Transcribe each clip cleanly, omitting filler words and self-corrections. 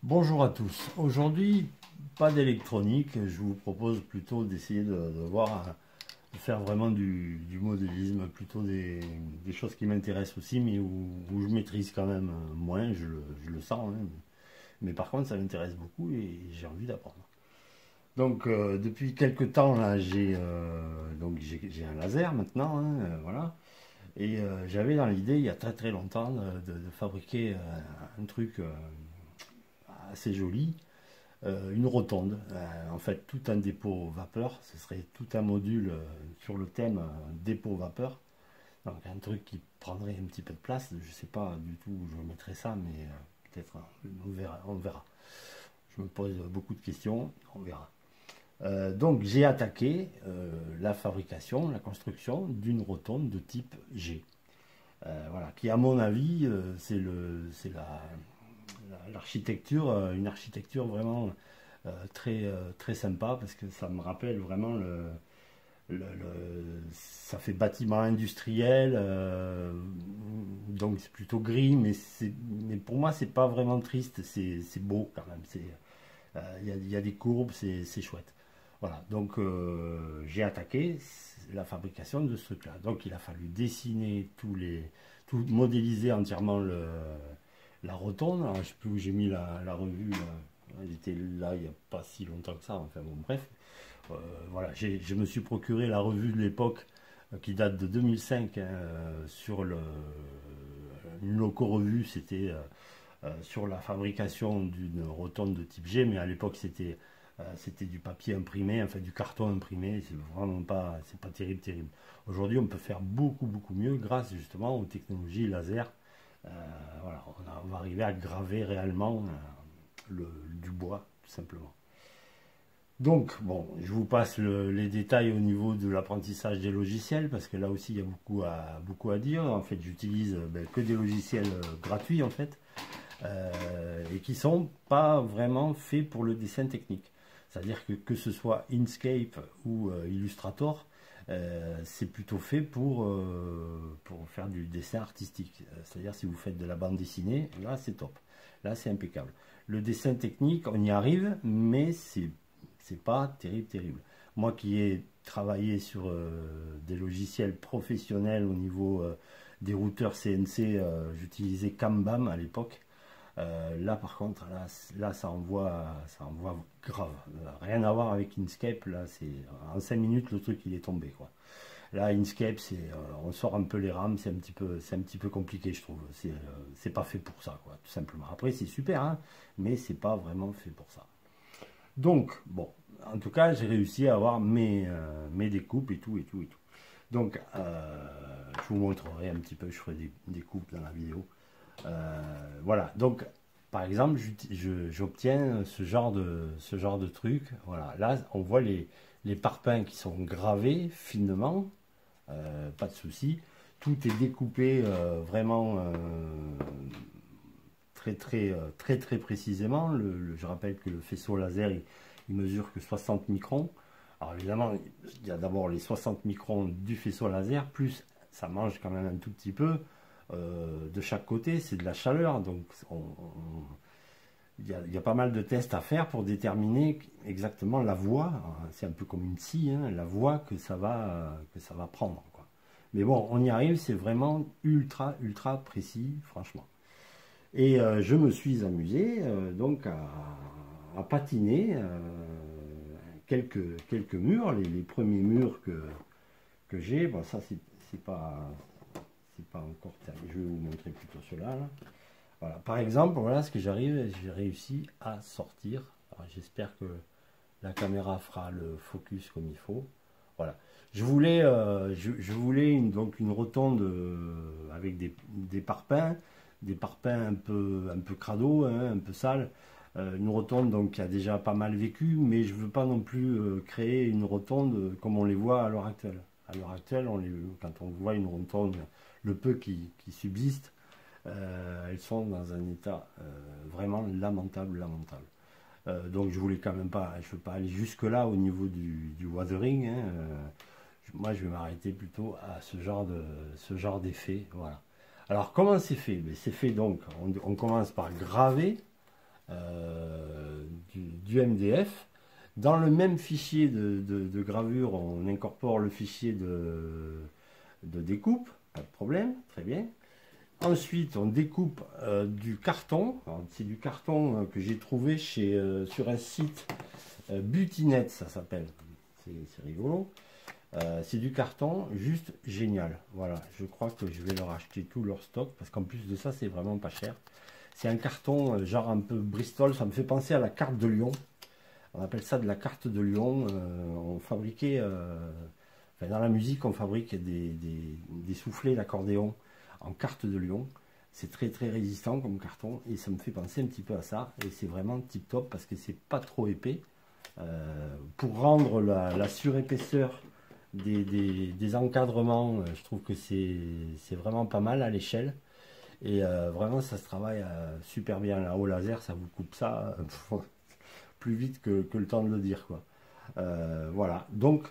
Bonjour à tous. Aujourd'hui, pas d'électronique. Je vous propose plutôt d'essayer de voir, de faire vraiment du modélisme, plutôt des choses qui m'intéressent aussi, mais où je maîtrise quand même moins, je le sens, hein. Mais par contre, ça m'intéresse beaucoup et j'ai envie d'apprendre. Donc, depuis quelques temps, là, j'ai un laser maintenant, hein, voilà. Et j'avais dans l'idée, il y a très très longtemps, de fabriquer un truc assez joli. Une rotonde, en fait tout un dépôt vapeur, ce serait tout un module sur le thème dépôt vapeur, donc un truc qui prendrait un petit peu de place, je ne sais pas du tout où je mettrai ça, mais peut-être on verra, on verra. Je me pose beaucoup de questions, on verra. Donc j'ai attaqué la fabrication, la construction d'une rotonde de type G. Voilà, qui à mon avis, l'architecture, une architecture vraiment très sympa parce que ça me rappelle vraiment ça fait bâtiment industriel, donc c'est plutôt gris, mais pour moi c'est pas vraiment triste, c'est beau quand même. Il y a des courbes, c'est chouette. Voilà, donc j'ai attaqué la fabrication de ce truc-là. Donc il a fallu dessiner tout modéliser entièrement la rotonde. Alors, je sais plus où j'ai mis la revue. Elle était là il n'y a pas si longtemps que ça. Enfin bon, bref. Voilà, je me suis procuré la revue de l'époque qui date de 2005 hein, sur une loco-revue. C'était sur la fabrication d'une rotonde de type G, mais à l'époque c'était du papier imprimé, enfin du carton imprimé, c'est vraiment pas, c'est pas terrible. Aujourd'hui, on peut faire beaucoup mieux grâce justement aux technologies laser. Voilà, on va arriver à graver réellement du bois, tout simplement. Donc, bon, je vous passe les détails au niveau de l'apprentissage des logiciels, parce que là aussi, il y a beaucoup à dire. En fait, j'utilise que des logiciels gratuits, en fait, et qui sont pas vraiment faits pour le dessin technique. C'est-à-dire que ce soit Inkscape ou Illustrator, c'est plutôt fait pour faire du dessin artistique. C'est-à-dire si vous faites de la bande dessinée, là c'est top. Là c'est impeccable. Le dessin technique, on y arrive, mais c'est pas terrible. Moi qui ai travaillé sur des logiciels professionnels au niveau des routeurs CNC, j'utilisais CamBam à l'époque. Là, par contre, là ça envoie grave. Rien à voir avec Inkscape. Là, en 5 minutes, le truc il est tombé, quoi. Là, Inkscape, on sort un peu les rames, c'est un petit peu compliqué, je trouve. C'est pas fait pour ça, quoi, tout simplement. Après, c'est super, hein, mais c'est pas vraiment fait pour ça. Donc, bon, en tout cas, j'ai réussi à avoir mes découpes et tout. Donc, je vous montrerai un petit peu, je ferai des coupes dans la vidéo. Voilà, donc par exemple, j'obtiens ce genre de truc. Voilà, là, on voit les parpaings qui sont gravés finement, pas de souci. Tout est découpé vraiment très précisément. Je rappelle que le faisceau laser, il mesure que 60 microns. Alors évidemment, il y a d'abord les 60 microns du faisceau laser, plus ça mange quand même un tout petit peu de chaque côté, c'est de la chaleur, donc il y a pas mal de tests à faire pour déterminer exactement la voie. C'est un peu comme une scie, hein, la voie que ça va prendre, quoi. Mais bon, on y arrive, c'est vraiment ultra précis, franchement. Et je me suis amusé donc à patiner quelques murs, les premiers murs que j'ai. Bon, ça, c'est pas encore terminé. Je vais vous montrer plutôt cela. Là. Voilà. Par exemple, voilà ce que j'ai réussi à sortir. J'espère que la caméra fera le focus comme il faut. Voilà. Je voulais donc une rotonde avec des parpaings un peu crado, hein, un peu sale. Une rotonde donc qui a déjà pas mal vécu, mais je veux pas non plus créer une rotonde comme on les voit à l'heure actuelle. À l'heure actuelle, quand on voit une rotonde, le peu qui subsiste, elles sont dans un état vraiment lamentable. Donc je voulais quand même pas, je veux pas aller jusque là au niveau du weathering, hein, moi je vais m'arrêter plutôt à ce genre d'effet, voilà. Alors comment c'est fait? C'est fait donc, on commence par graver du MDF. Dans le même fichier de gravure, on incorpore le fichier de découpe, pas de problème, très bien. Ensuite, on découpe du carton. C'est du carton que j'ai trouvé sur un site Butinette, ça s'appelle. C'est rigolo. C'est du carton juste génial. Voilà, je crois que je vais leur acheter tout leur stock parce qu'en plus de ça, c'est vraiment pas cher. C'est un carton genre un peu Bristol, ça me fait penser à la carte de Lyon. On appelle ça de la carte de Lyon. On fabriquait, enfin, dans la musique, on fabrique des soufflets d'accordéon en carte de Lyon. C'est très très résistant comme carton et ça me fait penser un petit peu à ça. Et c'est vraiment tip top parce que c'est pas trop épais. Pour rendre la surépaisseur des encadrements, je trouve que c'est vraiment pas mal à l'échelle. Et vraiment, ça se travaille super bien. Là, au laser, ça vous coupe ça plus vite que le temps de le dire, quoi. Voilà. Donc,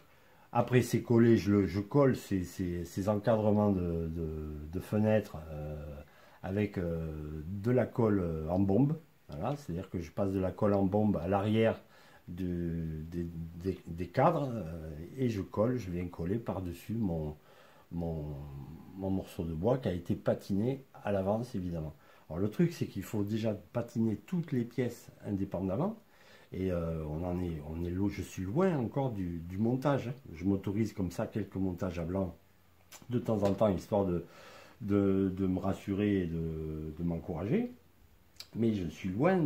après, c'est collé. Je colle ces encadrements de fenêtres avec de la colle en bombe. Voilà. C'est-à-dire que je passe de la colle en bombe à l'arrière des cadres et je colle. Je viens coller par-dessus mon morceau de bois qui a été patiné à l'avance, évidemment. Alors le truc, c'est qu'il faut déjà patiner toutes les pièces indépendamment et on est loin, je suis loin encore du montage. Je m'autorise comme ça quelques montages à blanc de temps en temps, histoire de me rassurer et de m'encourager, mais je suis loin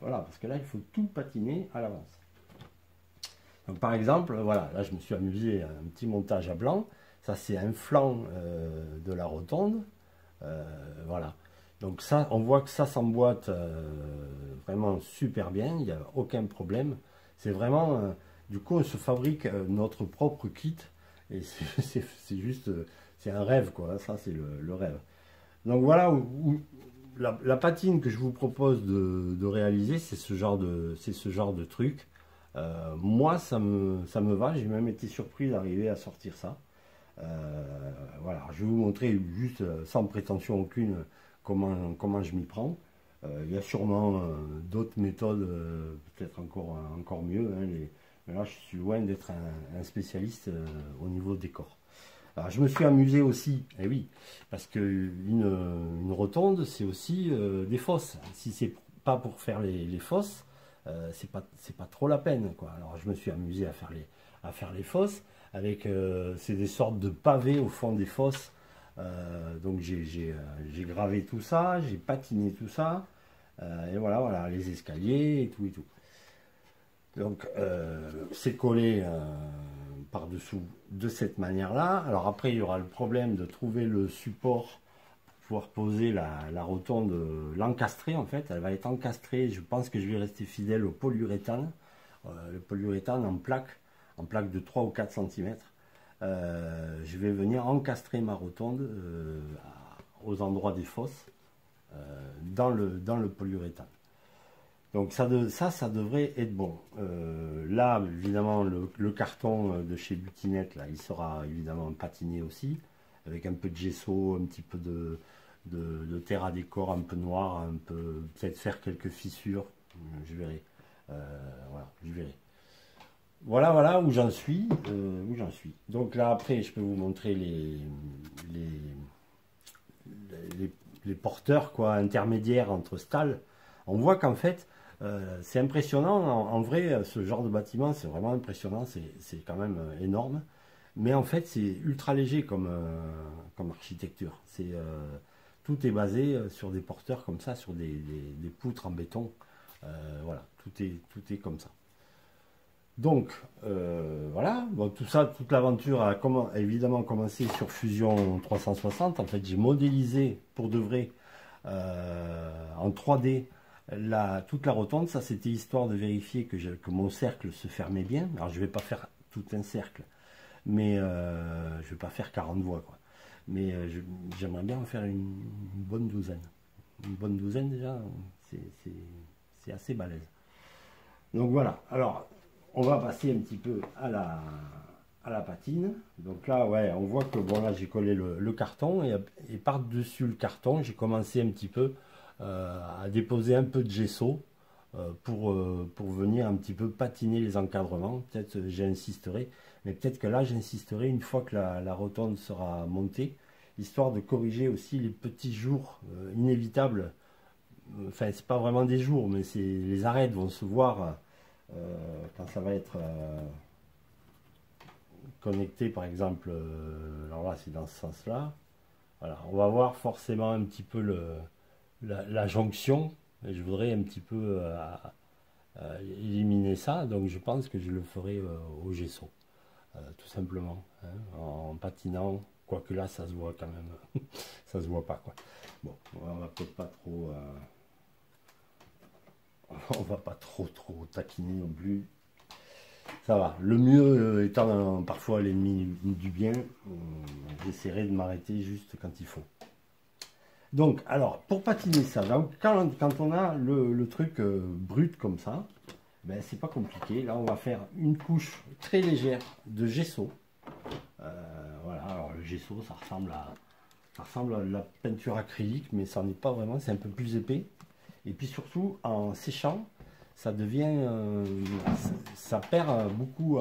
voilà, parce que là il faut tout patiner à l'avance. Donc par exemple, voilà, là je me suis amusé à un petit montage à blanc. Ça, c'est un flanc de la rotonde. Voilà. Donc ça, on voit que ça s'emboîte vraiment super bien. Il n'y a aucun problème. C'est vraiment... du coup, on se fabrique notre propre kit. Et c'est juste... c'est un rêve, quoi. Ça, c'est le rêve. Donc voilà où la patine que je vous propose de réaliser, c'est ce genre de truc. Moi, ça me va. J'ai même été surpris d'arriver à sortir ça. Voilà, je vais vous montrer juste sans prétention aucune comment je m'y prends. Il y a sûrement d'autres méthodes, peut-être encore mieux. Hein, mais là, je suis loin d'être un spécialiste au niveau décor. Alors, je me suis amusé aussi, et oui, parce que une rotonde, c'est aussi des fosses. Si c'est pas pour faire les fosses, c'est pas trop la peine, quoi. Alors, je me suis amusé à faire les fosses. Avec c'est des sortes de pavés au fond des fosses. Donc j'ai gravé tout ça, j'ai patiné tout ça, et voilà les escaliers et tout. Donc c'est collé par-dessous de cette manière-là. Alors après il y aura le problème de trouver le support pour pouvoir poser la rotonde, l'encastrer en fait. Elle va être encastrée. Je pense que je vais rester fidèle au polyuréthane, le polyuréthane en plaque de 3 ou 4 cm. Je vais venir encastrer ma rotonde aux endroits des fosses dans le polyuréthane. Donc ça devrait être bon. Là, évidemment, le carton de chez Butinette, là, il sera évidemment patiné aussi, avec un peu de gesso, un petit peu de terre à décor un peu noir, peut-être faire quelques fissures. Je verrai. Voilà, je verrai. Voilà où j'en suis, Donc là après, je peux vous montrer les porteurs quoi, intermédiaires entre stalles. On voit qu'en fait, c'est impressionnant. En vrai, ce genre de bâtiment, c'est vraiment impressionnant. C'est quand même énorme. Mais en fait, c'est ultra léger comme architecture. Tout est basé sur des porteurs comme ça, sur des poutres en béton. Voilà, tout est comme ça. Donc, voilà, bon, tout ça, toute l'aventure a évidemment commencé sur Fusion 360. En fait, j'ai modélisé pour de vrai en 3D toute la rotonde. Ça, c'était histoire de vérifier que mon cercle se fermait bien. Alors, je ne vais pas faire tout un cercle, mais je ne vais pas faire 40 voies, quoi. Mais j'aimerais bien en faire une bonne douzaine. Une bonne douzaine, déjà, c'est assez balèze. Donc, voilà. Alors... on va passer un petit peu à la patine. Donc là, ouais, on voit que bon, là, j'ai collé le carton et par-dessus le carton, j'ai commencé un petit peu à déposer un peu de gesso. pour venir un petit peu patiner les encadrements. Peut-être j'insisterai, mais peut-être que là j'insisterai une fois que la rotonde sera montée, histoire de corriger aussi les petits jours inévitables. Enfin, c'est pas vraiment des jours, mais c'est les arêtes vont se voir quand ça va être connecté, par exemple. Alors là, c'est dans ce sens-là. Voilà, on va voir forcément un petit peu la jonction. Et je voudrais un petit peu éliminer ça, donc je pense que je le ferai au gesso, tout simplement, hein, en patinant. Quoique là, ça se voit quand même, ça se voit pas quoi. Bon, on va peut-être pas trop, on va pas trop taquiner non plus. Ça va. Le mieux étant parfois l'ennemi du bien, j'essaierai de m'arrêter juste quand il faut. Donc, alors, pour patiner ça, donc, quand on a le truc brut comme ça, ben, c'est pas compliqué. Là, on va faire une couche très légère de gesso. Voilà, alors le gesso, ça ressemble à de la peinture acrylique, mais ça n'en est pas vraiment, c'est un peu plus épais. Et puis surtout, en séchant, ça devient, ça perd beaucoup,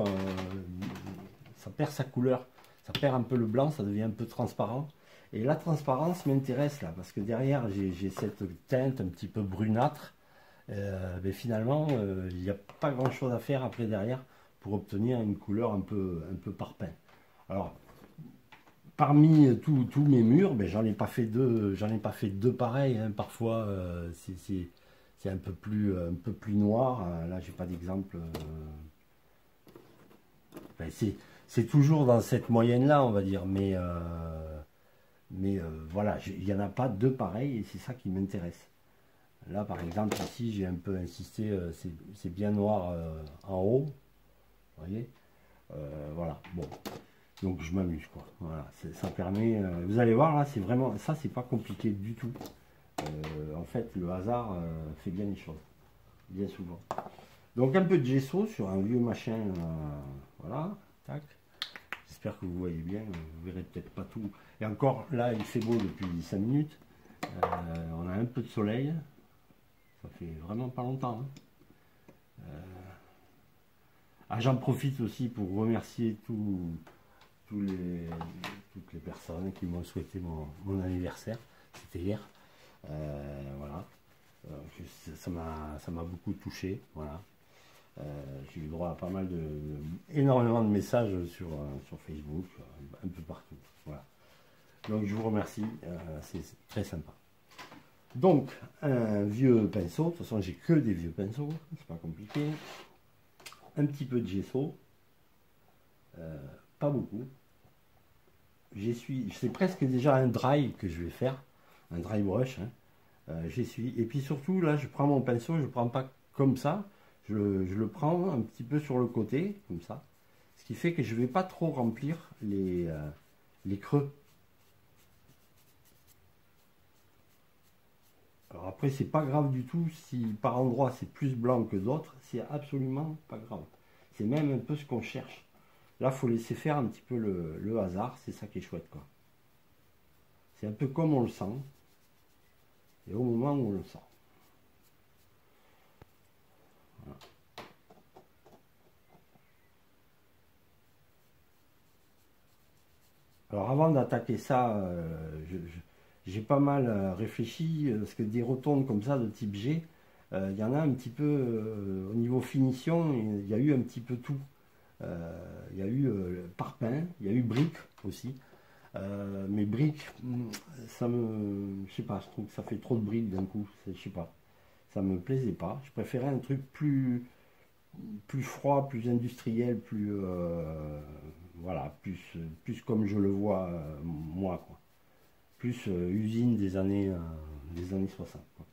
ça perd sa couleur, ça perd un peu le blanc, ça devient un peu transparent. Et la transparence m'intéresse là, parce que derrière j'ai cette teinte un petit peu brunâtre. Mais finalement, il n'y a pas grand chose à faire après derrière pour obtenir une couleur un peu parpaing. Alors, parmi tous mes murs, ben, j'en ai pas fait deux pareils, hein. Parfois, c'est un peu plus noir. Là, j'ai pas d'exemple. Ben, c'est toujours dans cette moyenne-là, on va dire. Mais voilà, il n'y en a pas deux pareils et c'est ça qui m'intéresse. Là, par exemple, ici, j'ai un peu insisté, c'est bien noir en haut. Vous voyez. Voilà, bon. Donc je m'amuse quoi. Voilà, ça permet. Vous allez voir là, c'est vraiment. Ça, c'est pas compliqué du tout. En fait, le hasard fait bien les choses. Bien souvent. Donc un peu de gesso sur un vieux machin. Voilà. Tac. J'espère que vous voyez bien. Vous verrez peut-être pas tout. Et encore, là, il fait beau depuis 5 minutes. On a un peu de soleil. Ça fait vraiment pas longtemps. Hein. Ah, j'en profite aussi pour remercier toutes les personnes qui m'ont souhaité mon anniversaire. C'était hier. Voilà. Ça m'a beaucoup touché. Voilà. J'ai eu droit à pas mal énormément de messages sur Facebook, un peu partout. Voilà. Donc je vous remercie. C'est très sympa. Donc, un vieux pinceau. De toute façon, j'ai que des vieux pinceaux. C'est pas compliqué. Un petit peu de gesso. Pas beaucoup. C'est presque déjà un dry que je vais faire, un dry brush. Hein. J'essuie. Et puis surtout, là, je prends mon pinceau, je ne le prends pas comme ça, je le prends un petit peu sur le côté, comme ça. Ce qui fait que je ne vais pas trop remplir les creux. Alors après, c'est pas grave du tout si par endroit c'est plus blanc que d'autres, c'est absolument pas grave. C'est même un peu ce qu'on cherche. Là, il faut laisser faire un petit peu le hasard, c'est ça qui est chouette, quoi. C'est un peu comme on le sent, et au moment où on le sent. Voilà. Alors avant d'attaquer ça, j'ai pas mal réfléchi, parce que des rotondes comme ça de type G, il y en a un petit peu, au niveau finition, il y a eu un petit peu tout. Il y a eu parpaing, il y a eu briques aussi. Mais briques, je sais pas, je trouve que ça fait trop de briques d'un coup, je sais pas, ça me plaisait pas. Je préférais un truc plus froid, plus industriel, voilà, plus comme je le vois moi, quoi. Plus usine des années 60. Quoi.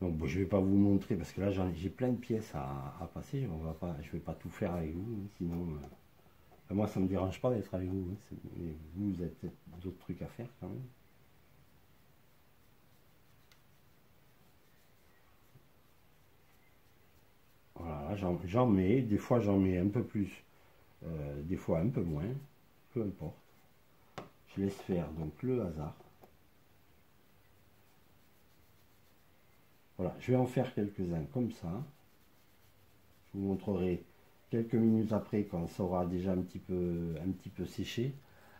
Donc bon, je vais pas vous montrer parce que là j'ai plein de pièces à passer. Je vais pas tout faire avec vous, hein, sinon moi ça me dérange pas d'être avec vous. Hein, mais vous avez peut-être d'autres trucs à faire quand même. Voilà, j'en mets, des fois j'en mets un peu plus des fois un peu moins, peu importe. Je laisse faire donc le hasard. Voilà, je vais en faire quelques-uns comme ça. Je vous montrerai quelques minutes après, quand ça aura déjà un petit peu séché,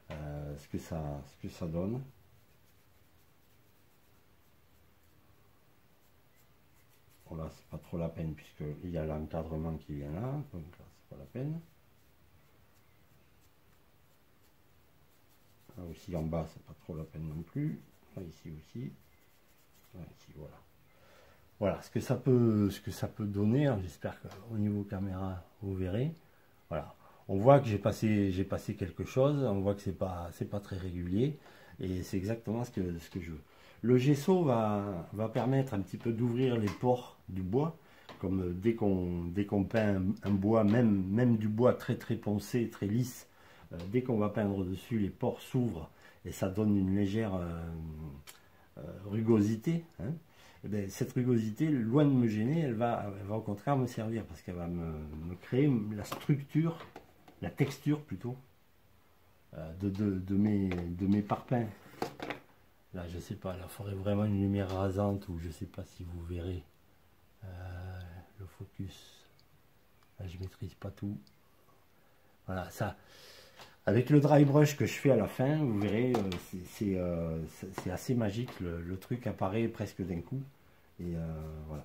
ce que ça donne. Voilà, c'est pas trop la peine puisqu'il y a l'encadrement qui vient là, donc là c'est pas la peine. Là aussi en bas, c'est pas trop la peine non plus. Là ici aussi. Là ici, voilà. Voilà ce que ça peut donner, hein. J'espère qu'au niveau caméra vous verrez. Voilà, on voit que j'ai passé quelque chose, on voit que c'est pas très régulier, et c'est exactement ce que je veux. Le gesso va permettre un petit peu d'ouvrir les pores du bois, comme dès qu'on peint un bois, même du bois très poncé, très lisse, dès qu'on va peindre dessus, les pores s'ouvrent et ça donne une légère rugosité, hein. Et bien, cette rugosité, loin de me gêner, elle va au contraire me servir parce qu'elle va me créer la structure, la texture plutôt, de mes parpaings. Là, je sais pas, là, il faudrait vraiment une lumière rasante ou je sais pas si vous verrez le focus. Là, je maîtrise pas tout. Voilà, ça. Avec le dry brush que je fais à la fin, vous verrez, c'est assez magique. Le truc apparaît presque d'un coup. Et voilà.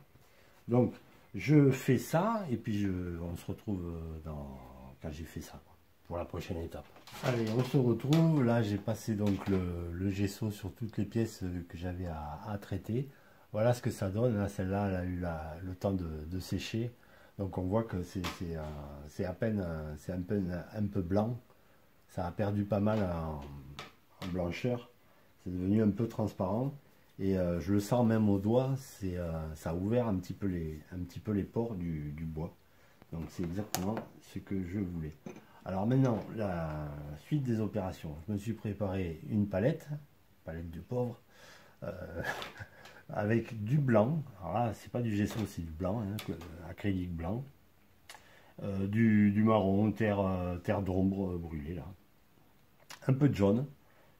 Donc, je fais ça et puis on se retrouve quand j'ai fait ça, quoi, pour la prochaine étape. Allez, on se retrouve. Là, j'ai passé donc le gesso sur toutes les pièces que j'avais à traiter. Voilà ce que ça donne. Là, celle-là, elle a eu le temps de sécher. Donc, on voit que c'est à peine, c'est un peu blanc. Ça a perdu pas mal en blancheur. C'est devenu un peu transparent. Et je le sens même au doigt, ça a ouvert un petit peu les pores du bois. Donc c'est exactement ce que je voulais. Alors maintenant, la suite des opérations. Je me suis préparé une palette de pauvre, avec du blanc. Alors là, c'est pas du gesso, c'est du blanc, hein, acrylique blanc. Du marron, terre d'ombre brûlée là. Un peu de jaune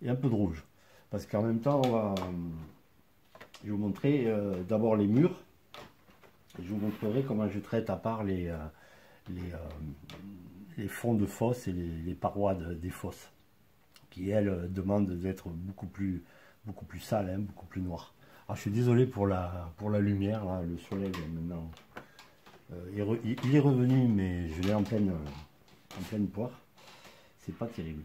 et un peu de rouge. Parce qu'en même temps, je vais vous montrer d'abord les murs. Et je vous montrerai comment je traite à part les fonds de fosse et les parois des fosses, qui elles demandent d'être beaucoup plus sales, hein, beaucoup plus noires. Alors je suis désolé pour la lumière, là, le soleil maintenant il est revenu, mais je l'ai en pleine poire. C'est pas terrible.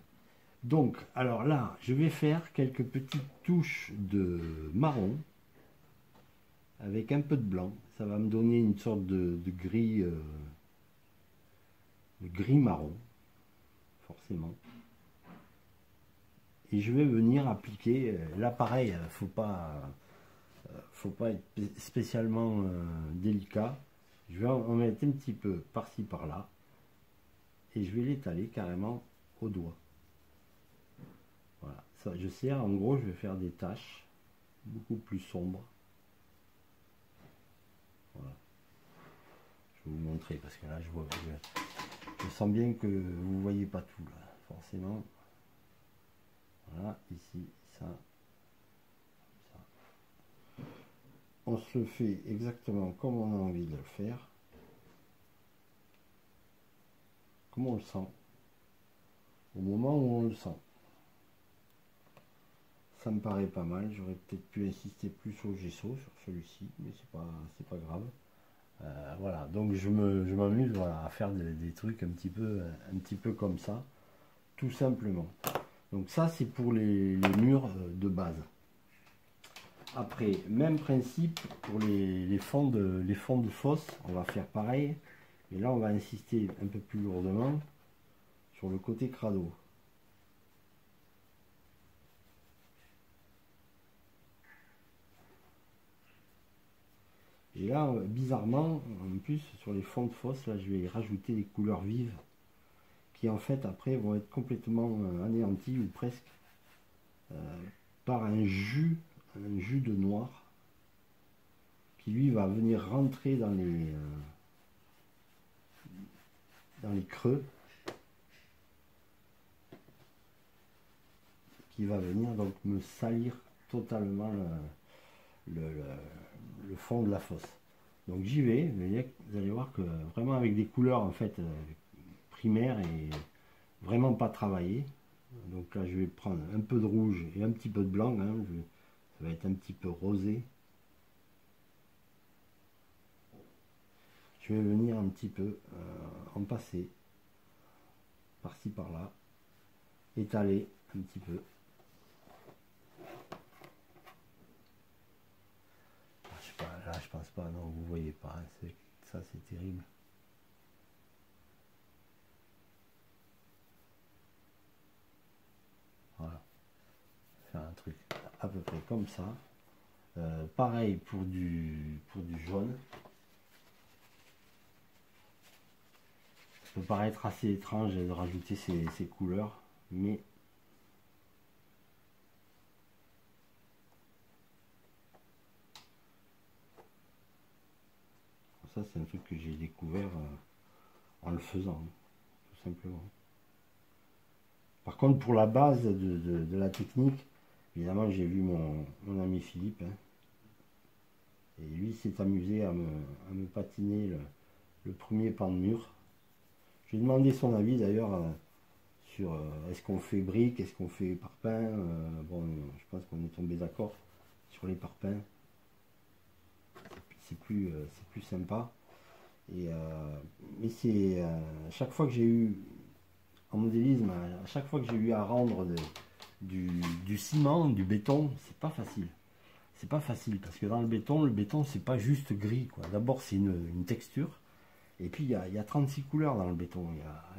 Donc, alors là, je vais faire quelques petites touches de marron avec un peu de blanc. Ça va me donner une sorte de gris marron, forcément. Et je vais venir appliquer. Là, pareil, faut pas être spécialement délicat. Je vais en mettre un petit peu par-ci par-là et je vais l'étaler carrément au doigt. Voilà, ça, je sais, en gros, je vais faire des taches beaucoup plus sombres. Voilà. Je vais vous montrer parce que là, je sens bien que vous voyez pas tout là, forcément. Voilà, ici, ça. On se le fait exactement comme on a envie de le faire, comme on le sent, au moment où on le sent. Ça me paraît pas mal. J'aurais peut-être pu insister plus au gesso sur celui-ci, mais c'est pas grave. Voilà, donc je m'amuse, voilà, à faire des trucs un petit peu comme ça, tout simplement. Donc ça, c'est pour les murs de base. Après, même principe pour les fonds de fosse, on va faire pareil. Et là, on va insister un peu plus lourdement sur le côté crado. Et là, bizarrement, en plus, sur les fonds de fosse, là, je vais rajouter des couleurs vives qui, en fait, après, vont être complètement anéanties ou presque par un jus de noir qui, lui, va venir rentrer dans les creux qui va venir donc me salir totalement le fond de la fosse. Donc j'y vais, vous allez voir que vraiment avec des couleurs en fait primaires et vraiment pas travaillées. Donc là je vais prendre un peu de rouge et un petit peu de blanc, hein, ça va être un petit peu rosé. Je vais venir un petit peu en passer par-ci par-là, étaler un petit peu. Je sais pas, là je pense pas, non vous voyez pas, hein, ça c'est terrible. Voilà, faire un truc à peu près comme ça. Pareil pour du jaune. Ça peut paraître assez étrange de rajouter ces couleurs, mais ça c'est un truc que j'ai découvert en le faisant, tout simplement. Par contre pour la base de la technique, évidemment j'ai vu mon ami Philippe, hein, et lui s'est amusé à me patiner le premier pan de mur. J'ai demandé son avis d'ailleurs sur est-ce qu'on fait brique, est-ce qu'on fait parpaing. Bon, je pense qu'on est tombé d'accord sur les parpaings. C'est plus sympa. Et, mais c'est chaque fois que j'ai eu en modélisme, à chaque fois que j'ai eu à rendre du ciment, du béton, c'est pas facile. C'est pas facile parce que dans le béton c'est pas juste gris, quoi. D'abord c'est une texture. Et puis il y a 36 couleurs dans le béton.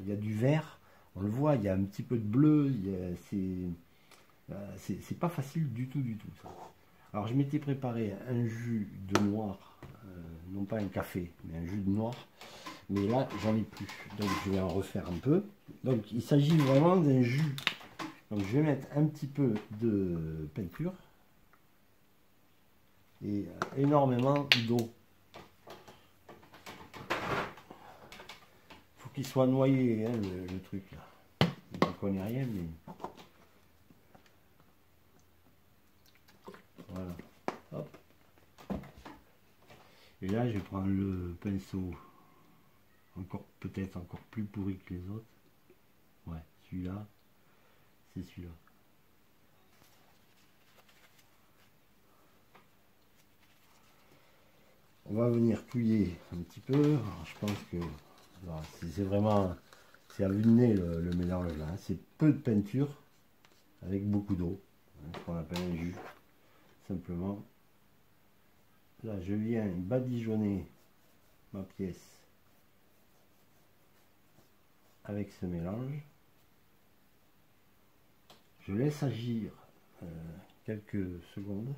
Il y a du vert, on le voit, il y a un petit peu de bleu. C'est pas facile du tout, ça. Alors je m'étais préparé un jus de noir, non pas un café, mais un jus de noir. Mais là j'en ai plus, donc je vais en refaire un peu. Donc il s'agit vraiment d'un jus. Donc je vais mettre un petit peu de peinture et énormément d'eau. Qu'il soit noyé, hein, le truc là. Je ne connais rien, mais voilà. Hop. Et là, je vais prendre le pinceau peut-être encore plus pourri que les autres. Ouais, celui-là, c'est celui-là. On va venir touiller un petit peu. Alors, je pense que c'est vraiment, c'est à vue de nez le mélange là. C'est peu de peinture avec beaucoup d'eau, ce qu'on appelle un jus, simplement. Là, je viens badigeonner ma pièce avec ce mélange. Je laisse agir quelques secondes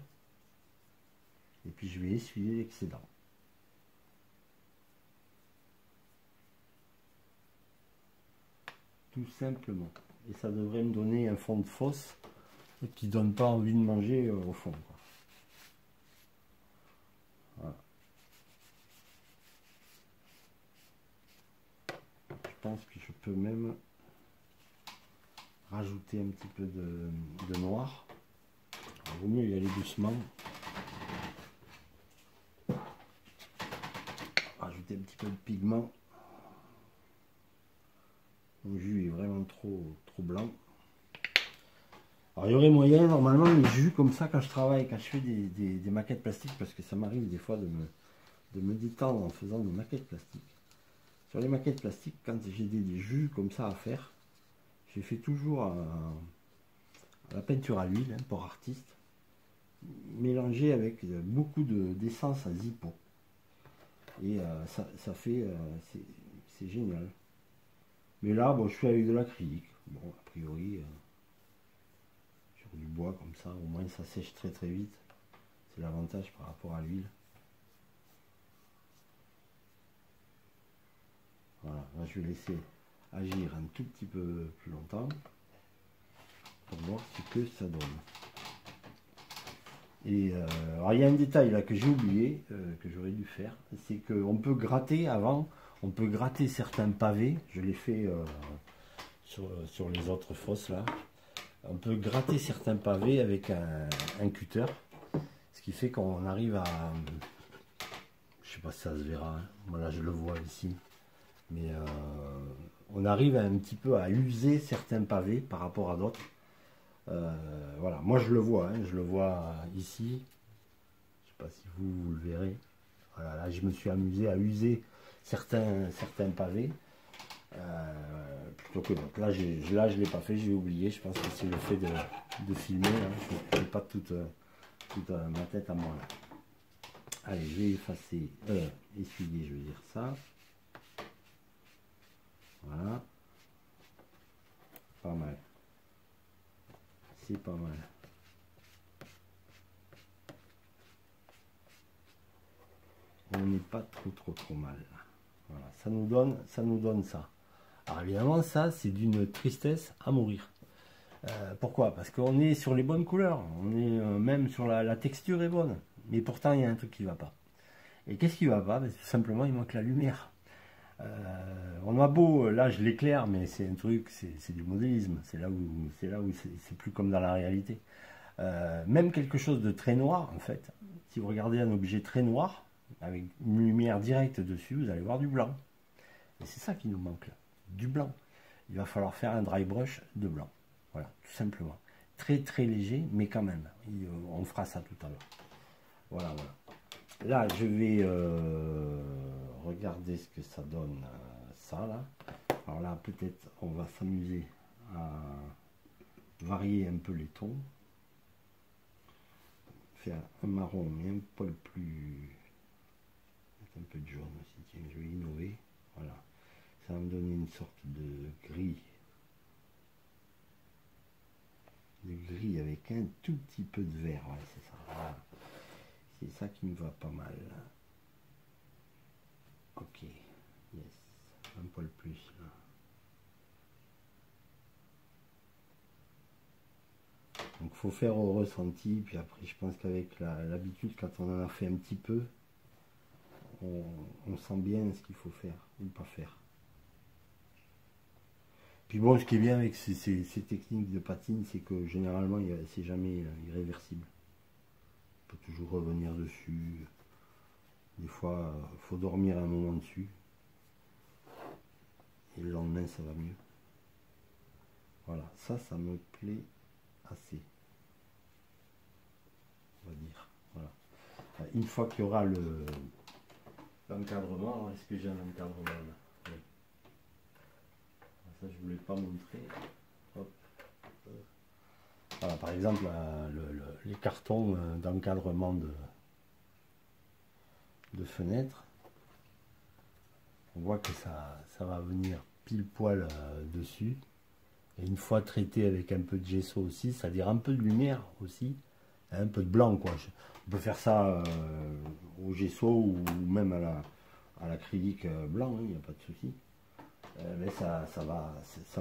et puis je vais essuyer l'excédent. Tout simplement. Et ça devrait me donner un fond de fosse qui donne pas envie de manger au fond, quoi. Voilà. Je pense que je peux même rajouter un petit peu de noir. Il vaut mieux y aller doucement. Rajouter un petit peu de pigment. Le jus est vraiment trop blanc. Alors il y aurait moyen, normalement, les jus comme ça, quand je travaille, quand je fais des maquettes plastiques, parce que ça m'arrive des fois de me détendre en faisant des maquettes plastiques. Sur les maquettes plastiques, quand j'ai des jus comme ça à faire, j'ai fait toujours à la peinture à l'huile, hein, pour artiste, mélangée avec beaucoup d'essence à Zippo. Et ça fait, c'est génial. Mais là, bon, je suis avec de l'acrylique. Bon, a priori, sur du bois comme ça, au moins ça sèche très vite. C'est l'avantage par rapport à l'huile. Voilà, là je vais laisser agir un tout petit peu plus longtemps pour voir ce que ça donne. Et alors il y a un détail là que j'ai oublié, que j'aurais dû faire, c'est qu'on peut gratter avant. On peut gratter certains pavés, je l'ai fait sur les autres fosses là. on peut gratter certains pavés avec un cutter, ce qui fait qu'on arrive à, je sais pas si ça se verra, hein. Voilà, je le vois ici, mais on arrive un petit peu à user certains pavés par rapport à d'autres. Voilà, moi je le vois, hein, je le vois ici, je sais pas si vous le verrez. Voilà, là je me suis amusé à user certains pavés. Plutôt que d'autres. Là, je ne l'ai pas fait, j'ai oublié. Je pense que c'est le fait de filmer. Hein. Je n'ai pas toute ma tête à moi. Là. Allez, je vais effacer, essuyer, je veux dire ça. Voilà. Pas mal. C'est pas mal. On n'est pas trop mal. Là. Voilà. Ça nous donne ça. Alors évidemment, ça, c'est d'une tristesse à mourir. Pourquoi? Parce qu'on est sur les bonnes couleurs, on est même sur la texture est bonne, mais pourtant il y a un truc qui ne va pas. Et qu'est-ce qui ne va pas? Ben, tout simplement, il manque la lumière. On a beau, là je l'éclaire, mais c'est un truc, c'est du modélisme, c'est là où c'est plus comme dans la réalité. Même quelque chose de très noir, en fait, si vous regardez un objet très noir, avec une lumière directe dessus, vous allez voir du blanc. Et c'est ça qui nous manque là, du blanc. Il va falloir faire un dry brush de blanc. Voilà, tout simplement. Très léger, mais quand même. On fera ça tout à l'heure. Voilà. Là, je vais regarder ce que ça donne, ça là. Alors là, peut-être, on va s'amuser à varier un peu les tons. Faire un marron, mais un peu plus... Un peu de jaune aussi, tiens, je vais innover. Voilà. Ça va me donner une sorte de gris. Avec un tout petit peu de vert, ouais, c'est ça. Voilà. C'est ça qui me va pas mal. Ok, yes, un poil plus là. Donc faut faire au ressenti, puis après je pense qu'avec l'habitude, quand on en a fait un petit peu, on sent bien ce qu'il faut faire ou pas faire. Puis bon, ce qui est bien avec ces techniques de patine, c'est que généralement, c'est jamais irréversible. On peut toujours revenir dessus. Des fois, il faut dormir un moment dessus. Et le lendemain, ça va mieux. Voilà, ça me plaît assez. On va dire. Voilà. Une fois qu'il y aura l'encadrement, est-ce que j'ai un encadrement là? Oui. Ça, je ne voulais pas montrer. Hop. Voilà, par exemple, les cartons d'encadrement de fenêtres. On voit que ça va venir pile poil dessus. Et une fois traité avec un peu de gesso aussi, c'est-à-dire un peu de lumière aussi, un peu de blanc quoi. On peut faire ça au gesso ou même à l'acrylique blanc, il n'y a pas de souci. Mais ça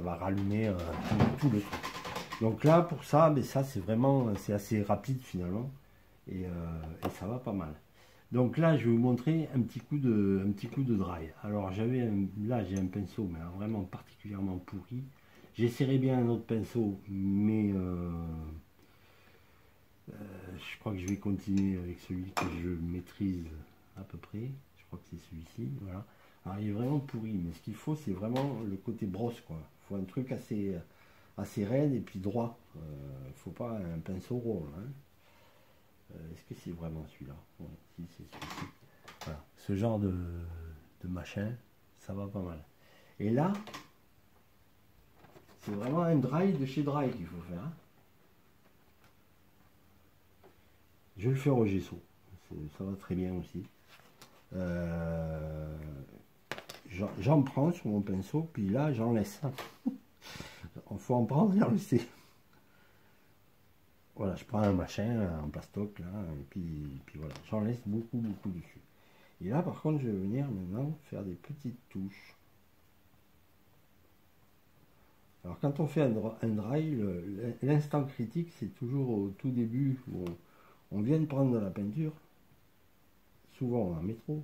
va rallumer tout le truc. Donc là pour ça, mais ça c'est assez rapide finalement et ça va pas mal. Donc là, je vais vous montrer un petit coup de dry. Alors là, j'ai un pinceau, mais vraiment particulièrement pourri. J'essaierai bien un autre pinceau, mais je crois que je vais continuer avec celui que je maîtrise à peu près. Je crois que c'est celui-ci, voilà. Alors il est vraiment pourri, mais ce qu'il faut, c'est vraiment le côté brosse, quoi. Il faut un truc assez raide et puis droit. Il ne faut pas un pinceau rond, hein. Est-ce que c'est vraiment celui-là? Ouais, si, c'est celui-ci. Voilà. Ce genre de machin, ça va pas mal. Et là, c'est vraiment un dry de chez Dry qu'il faut faire. Hein. Je vais le faire au gesso. Ça va très bien aussi. J'en prends sur mon pinceau, puis là, j'en laisse. Il faut en prendre et en laisser. Voilà, je prends un machin en plastoc là, et puis voilà, j'en laisse beaucoup dessus. Et là par contre je vais venir maintenant faire des petites touches. Alors quand on fait un dry, l'instant critique c'est toujours au tout début où on vient de prendre de la peinture, souvent on en met trop.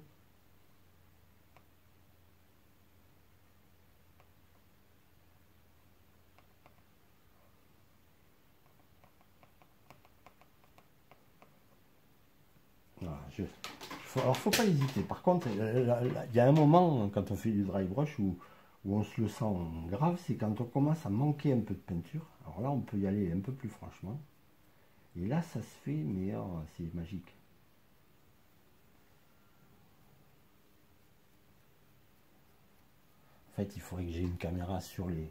Alors, faut pas hésiter. Par contre, il y a un moment, quand on fait du dry brush, où on se le sent grave, c'est quand on commence à manquer un peu de peinture. Alors là, on peut y aller un peu plus franchement. Et là, ça se fait, mais oh, c'est magique. En fait, il faudrait que j'ai une caméra sur les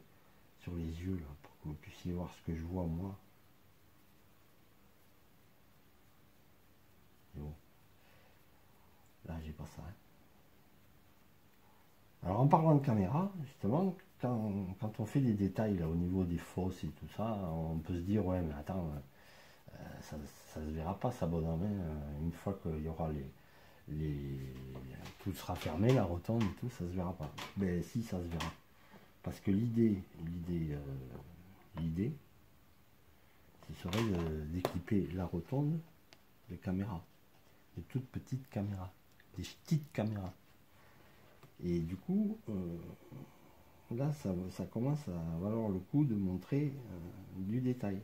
yeux, là, pour que vous puissiez voir ce que je vois, moi. Et bon. Là, j'ai pas ça. Hein. Alors, en parlant de caméra, justement, quand on fait des détails là, au niveau des fosses et tout ça, on peut se dire, ouais, mais attends, ça se verra pas, ça bonne en main, une fois qu'il y aura tout sera fermé, la rotonde et tout, ça se verra pas. Mais si, ça se verra. Parce que l'idée, ce serait d'équiper la rotonde de caméras, de toutes petites caméras, des petites caméras. Et du coup, là, ça commence à valoir le coup de montrer du détail.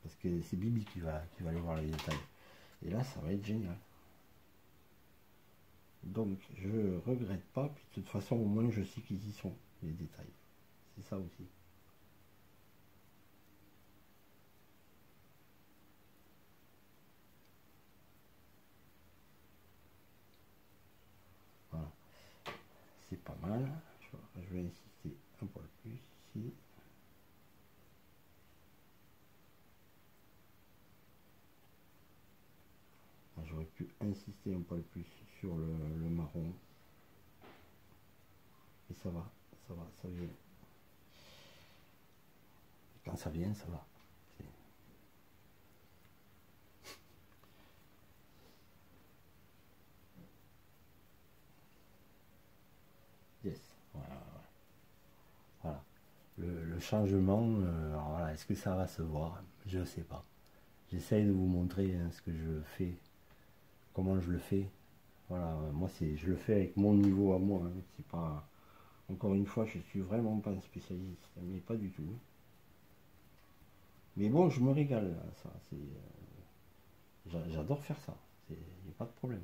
Parce que c'est Bibi qui va aller voir les détails. Et là, ça va être génial. Donc, je regrette pas. Puis de toute façon, au moins, je sais qu'ils y sont, les détails. C'est ça aussi. Voilà. C'est pas mal. Je vais insister un poil plus ici. J'aurais pu insister un poil plus sur le marron. Et ça va, ça vient. Quand ça vient, ça va. Yes, voilà. Voilà. Le changement, alors voilà, est-ce que ça va se voir? Je ne sais pas. J'essaye de vous montrer hein, ce que je fais, comment je le fais. Voilà, moi je le fais avec mon niveau à moi. Hein. C'est pas. Encore une fois, je suis vraiment pas un spécialiste, mais pas du tout. Mais bon, je me régale. Là, ça, j'adore faire ça. Il n'y a pas de problème.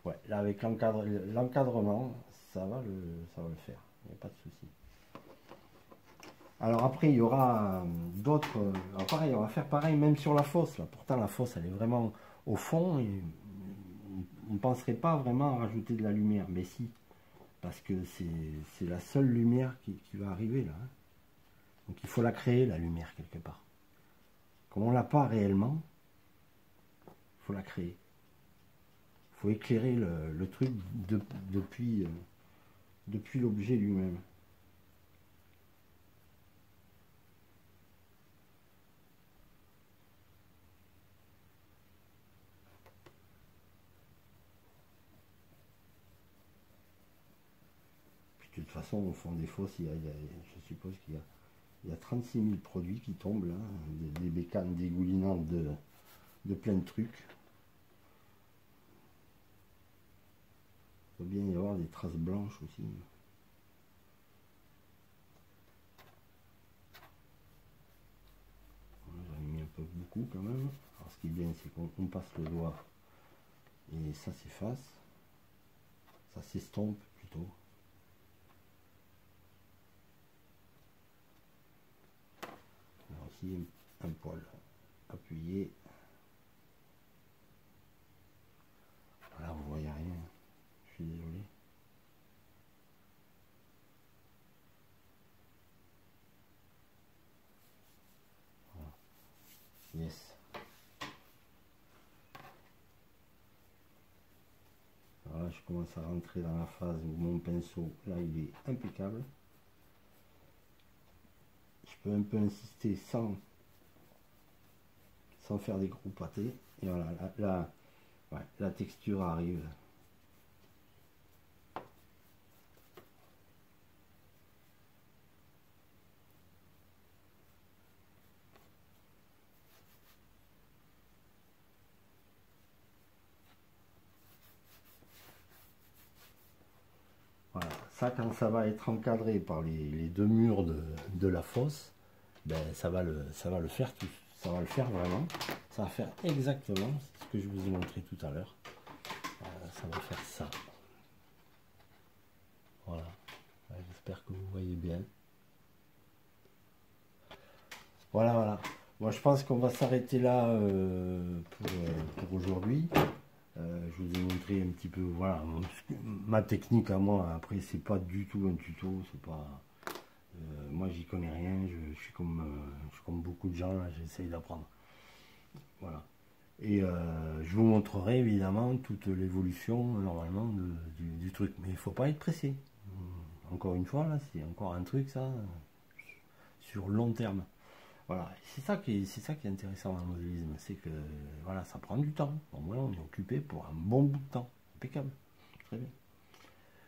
Ouais, là avec l'encadrement, ça va le faire. Il n'y a pas de souci. Alors après, il y aura d'autres. Alors pareil, on va faire pareil même sur la fosse. Là. Pourtant, la fosse, elle est vraiment au fond. Et on ne penserait pas vraiment à rajouter de la lumière. Mais si, parce que c'est la seule lumière qui va arriver là. Hein. Donc il faut la créer, la lumière, quelque part. Comme on ne l'a pas réellement, il faut la créer. Il faut éclairer le truc depuis l'objet lui-même. De toute façon, au fond des fosses, je suppose qu'il y a 36 000 produits qui tombent là, des bécanes dégoulinantes de plein de trucs. Il doit bien y avoir des traces blanches aussi. J'en ai mis un peu beaucoup quand même. Alors ce qui est bien, c'est qu'on passe le doigt et ça s'efface. Ça s'estompe plutôt. Aussi un poil appuyé. Voilà, vous voyez rien. Je suis désolé. Voilà. Yes. Voilà, je commence à rentrer dans la phase où mon pinceau, là, il est impeccable. Je peux un peu insister sans faire des gros pâtés. Et voilà, là ouais, la texture arrive. Voilà, ça quand ça va être encadré par les deux murs de la fosse, ben ça va le faire tout. ça va le faire vraiment. Ça va faire exactement ce que je vous ai montré tout à l'heure. Ça va faire ça. Voilà. J'espère que vous voyez bien. Voilà, voilà. Moi, je pense qu'on va s'arrêter là pour aujourd'hui. Je vous ai montré un petit peu, voilà, ma technique à moi. Après, c'est pas du tout un tuto, c'est pas. Moi, j'y connais rien. Je suis comme beaucoup de gens là. J'essaye d'apprendre. Voilà. Et je vous montrerai évidemment toute l'évolution normalement du truc. Mais il faut pas être pressé. Encore une fois, là, c'est encore un truc ça sur long terme. Voilà, c'est ça qui est intéressant dans le modélisme, c'est que voilà, ça prend du temps. Au moins, on est occupé pour un bon bout de temps. Impeccable. Très bien.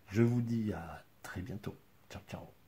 Je vous dis à très bientôt. Ciao, ciao.